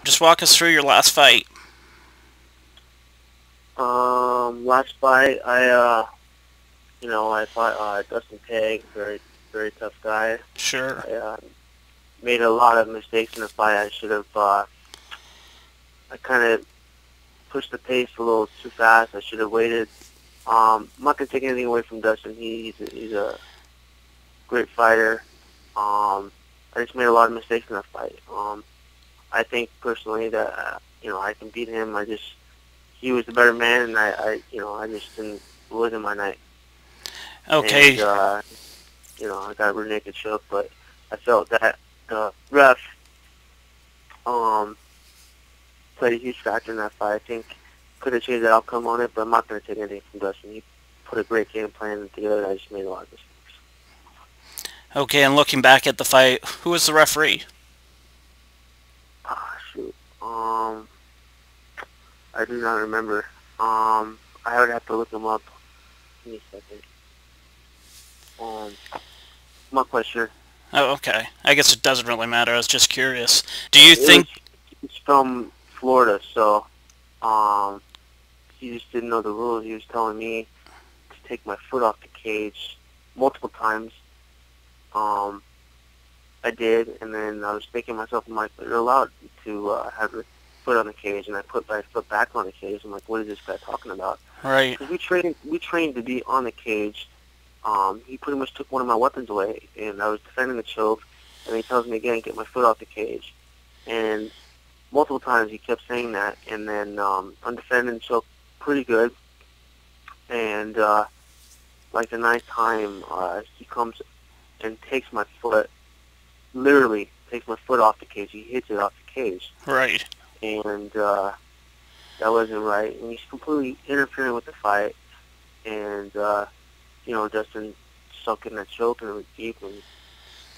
Just walk us through your last fight. Last fight, I fought Dustin Peg, very tough guy. Sure. I made a lot of mistakes in the fight. I should have, I kind of pushed the pace a little too fast. I should have waited. I'm not gonna take anything away from Dustin. He's a great fighter. I just made a lot of mistakes in that fight. I think personally that I can beat him. He was the better man, and I just didn't. It wasn't my night. Okay. And I got a rear naked choke, but I felt that the ref um played a huge factor in that fight. I think could have changed the outcome on it, but I'm not going to take anything from Dustin. He put a great game plan together, and I just made a lot of mistakes. Okay, and looking back at the fight, who was the referee? Ah, shoot. I do not remember. I would have to look him up. Give me a second. I'm not quite sure. Oh, okay. I guess it doesn't really matter. I was just curious. Do you think... It's from Florida, so he just didn't know the rules. He was telling me to take my foot off the cage multiple times. I did, and then I was thinking to myself, I'm like, you're allowed to have your foot on the cage, and I put my foot back on the cage. I'm like, what is this guy talking about? Right. Because we trained to be on the cage. He pretty much took one of my weapons away, and I was defending the choke, and he tells me again, get my foot off the cage. And multiple times he kept saying that, and then I'm defending the choke pretty good, and like the ninth time, he comes and takes my foot, literally takes my foot off the cage. He hits it off the cage. Right. And that wasn't right. And he's completely interfering with the fight. And, Justin sunk in that choke, and it was deep, and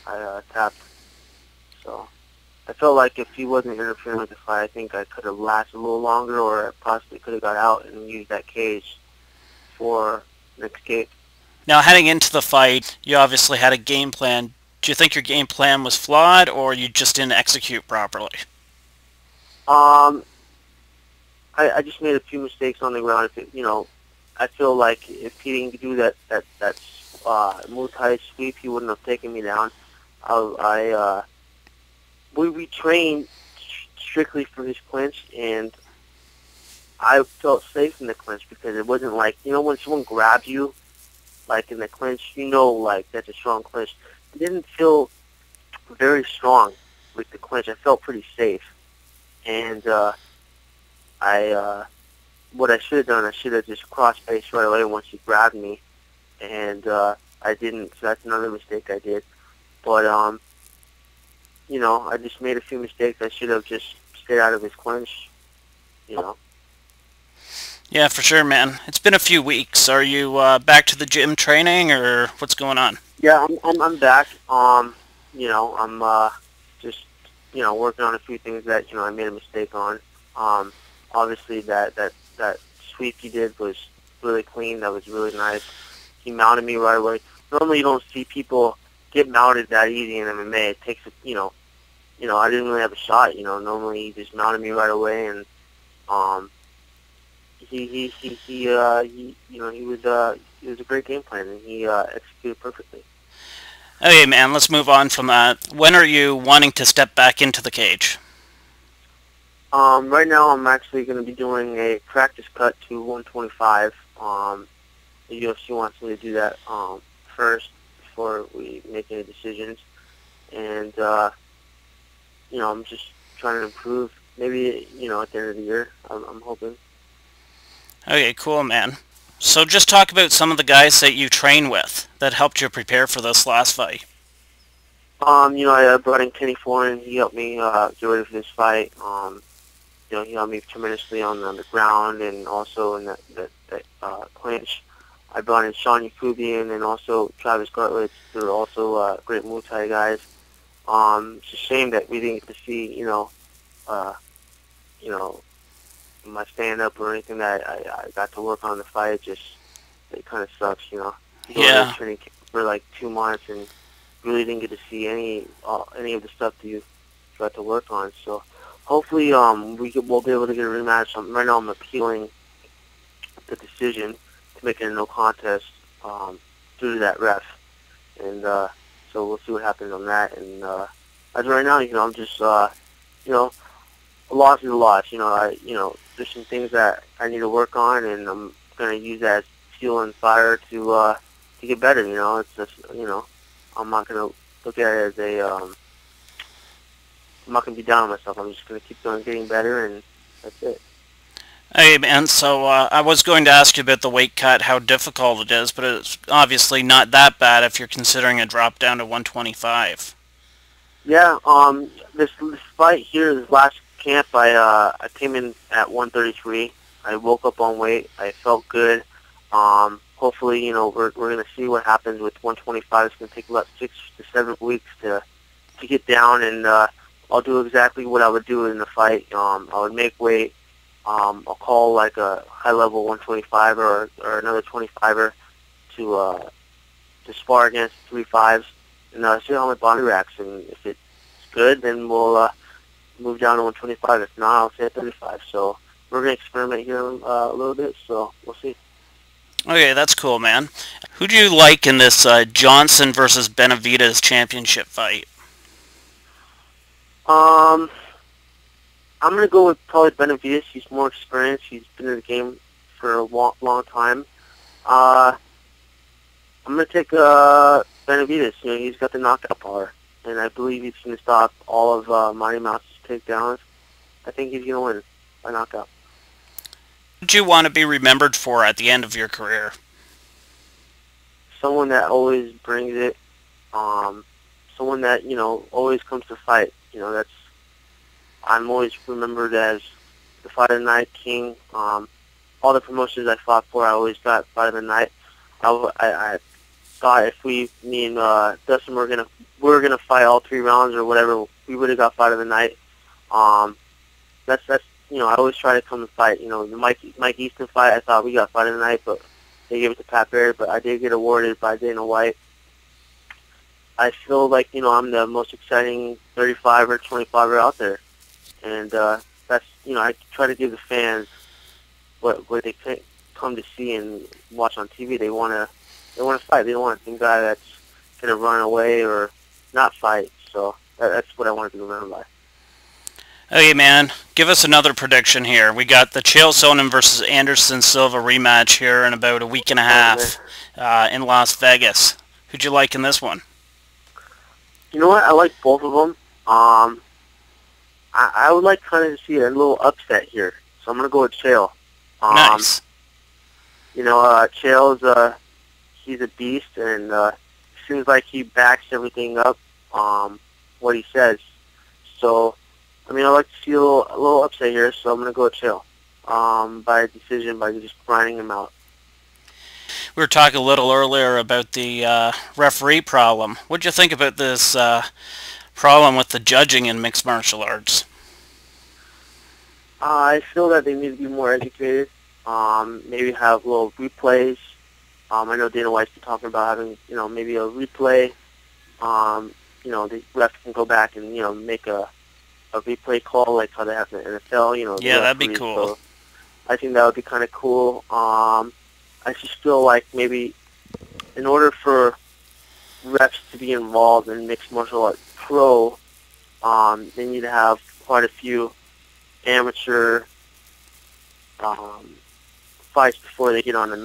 I tapped. So I felt like if he wasn't interfering with the fight, I think I could have lasted a little longer, or I possibly could have got out and used that cage for an escape. Now, heading into the fight, you obviously had a game plan. Do you think your game plan was flawed, or you just didn't execute properly? I just made a few mistakes on the ground. I feel like if he didn't do that Muay Thai sweep, he wouldn't have taken me down. We trained strictly for his clinch, and I felt safe in the clinch because it wasn't like, when someone grabs you, like in the clinch, like that's a strong clinch. It didn't feel very strong with the clinch. I felt pretty safe. And what I should have done, I should have just cross-faced right away once he grabbed me, and I didn't. So that's another mistake I did. But I just made a few mistakes. I should have just stayed out of his clinch. Yeah, for sure, man. It's been a few weeks. Are you back to the gym training, or what's going on? Yeah, I'm back. I'm just working on a few things that I made a mistake on. Obviously that sweep he did was really clean. That was really nice. He mounted me right away. Normally you don't see people get mounted that easy in MMA. It takes I didn't really have a shot. Normally he just mounted me right away, and he was a great game plan, and he executed perfectly. Okay, man, let's move on from that. When are you wanting to step back into the cage? Right now I'm actually going to be doing a practice cut to 125. The UFC wants me to do that first before we make any decisions, and I'm just trying to improve. Maybe at the end of the year, I'm hoping. Okay, cool, man. So just talk about some of the guys that you train with that helped you prepare for this last fight. I brought in Kenny Foran. He helped me get ready for this fight. He helped me tremendously on the ground and also in that clinch. I brought in Sean Yakubian and also Travis Gartlett. They're also great Muay Thai guys. It's a shame that we didn't get to see, my stand-up or anything that I got to work on the fight. It kind of sucks, Yeah. Training camp for like 2 months and really didn't get to see any of the stuff that you got to work on. So hopefully we'll be able to get a rematch. Right now I'm appealing the decision to make it a no contest due to that ref, and so we'll see what happens on that. And as of right now, I'm just you know a loss is a loss. There's some things that I need to work on, and I'm gonna use that as fuel and fire to get better. It's just I'm not gonna look at it as I'm not gonna be down on myself. I'm just gonna keep going, getting better, and that's it. Hey man, so I was going to ask you about the weight cut, how difficult it is, but it's obviously not that bad if you're considering a drop down to 125. Yeah, this fight here, this last camp, I came in at 133. I woke up on weight. I felt good. Hopefully, we're gonna see what happens with 125. It's gonna take about 6 to 7 weeks to get down, and I'll do exactly what I would do in the fight. I would make weight. I'll call like a high level 125 or another 25er to spar against 3.5s and see how my body reacts. And if it's good, then we'll move down to 125. If not, I'll stay at 35. So we're gonna experiment here a little bit. So we'll see. Okay, that's cool, man. Who do you like in this Johnson versus Benavidez championship fight? Um, I'm gonna go with probably Benavidez. He's more experienced. He's been in the game for a long time. I'm gonna take Benavidez. He's got the knockout power, and I believe he's gonna stop all of Mighty Mouse's takedowns. I think he's gonna win by knockout. What do you want to be remembered for at the end of your career? Someone that always brings it. Someone that always comes to fight. I'm always remembered as the Fight of the Night King. All the promotions I fought for, I always got Fight of the Night. I thought if me and Dustin were gonna fight all 3 rounds or whatever, we would have got Fight of the Night. That's I always try to come to fight. The Mike Easton fight, I thought we got Fight of the Night, but they gave it to Pat Barry. But I did get awarded by Dana White. I feel like I'm the most exciting 35 or 25er out there, and that's I try to give the fans what they come to see and watch on TV. They want to fight. They don't want some guy that's gonna run away or not fight. So that's what I want to be remembered by. Okay, man, give us another prediction here. We got the Chael Sonnen versus Anderson Silva rematch here in about a week and a half in Las Vegas. Who'd you like in this one? You know what? I like both of them. I would like kind of to see a little upset here, so I'm gonna go with Chael. Nice. Chael's he's a beast, and seems like he backs everything up. What he says. So, I like to see a little upset here, so I'm gonna go with Chael. By decision, by just grinding him out. We were talking a little earlier about the referee problem. What'd you think about this problem with the judging in mixed martial arts? I feel that they need to be more educated. Maybe have little replays. I know Dana White's been talking about having, maybe a replay. The ref can go back and, make a replay call like how they have in the NFL. Yeah, that'd be cool. So I think that would be kind of cool. I just feel like maybe in order for refs to be involved in mixed martial arts pro, they need to have quite a few amateur fights before they get on a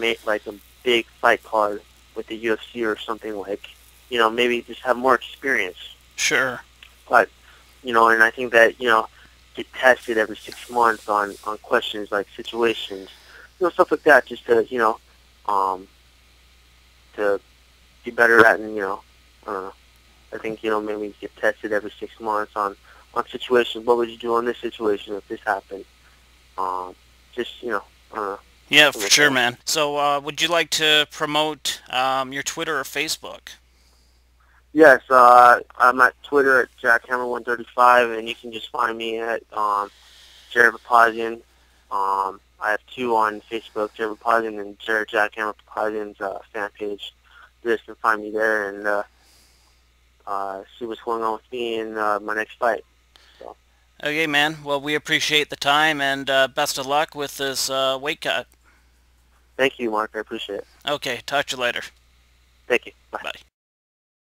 big fight card with the UFC or something like. Maybe just have more experience. Sure. But and I think that get tested every 6 months on questions like situations, stuff like that, just to to be better at, and I don't know. I think maybe get tested every 6 months on situations. What would you do on this situation if this happened? Just I don't know. Yeah, for sure, man. So, would you like to promote your Twitter or Facebook? Yes, I'm at Twitter at JackHammer135, and you can just find me at Jared Papazian. I have 2 on Facebook, Jared Papazian and Jared Jackhammer Papazian's fan page. You guys can find me there and see what's going on with me in my next fight. So. Okay, man. Well, we appreciate the time, and best of luck with this weight cut. Thank you, Mark. I appreciate it. Okay, talk to you later. Thank you. Bye. Bye.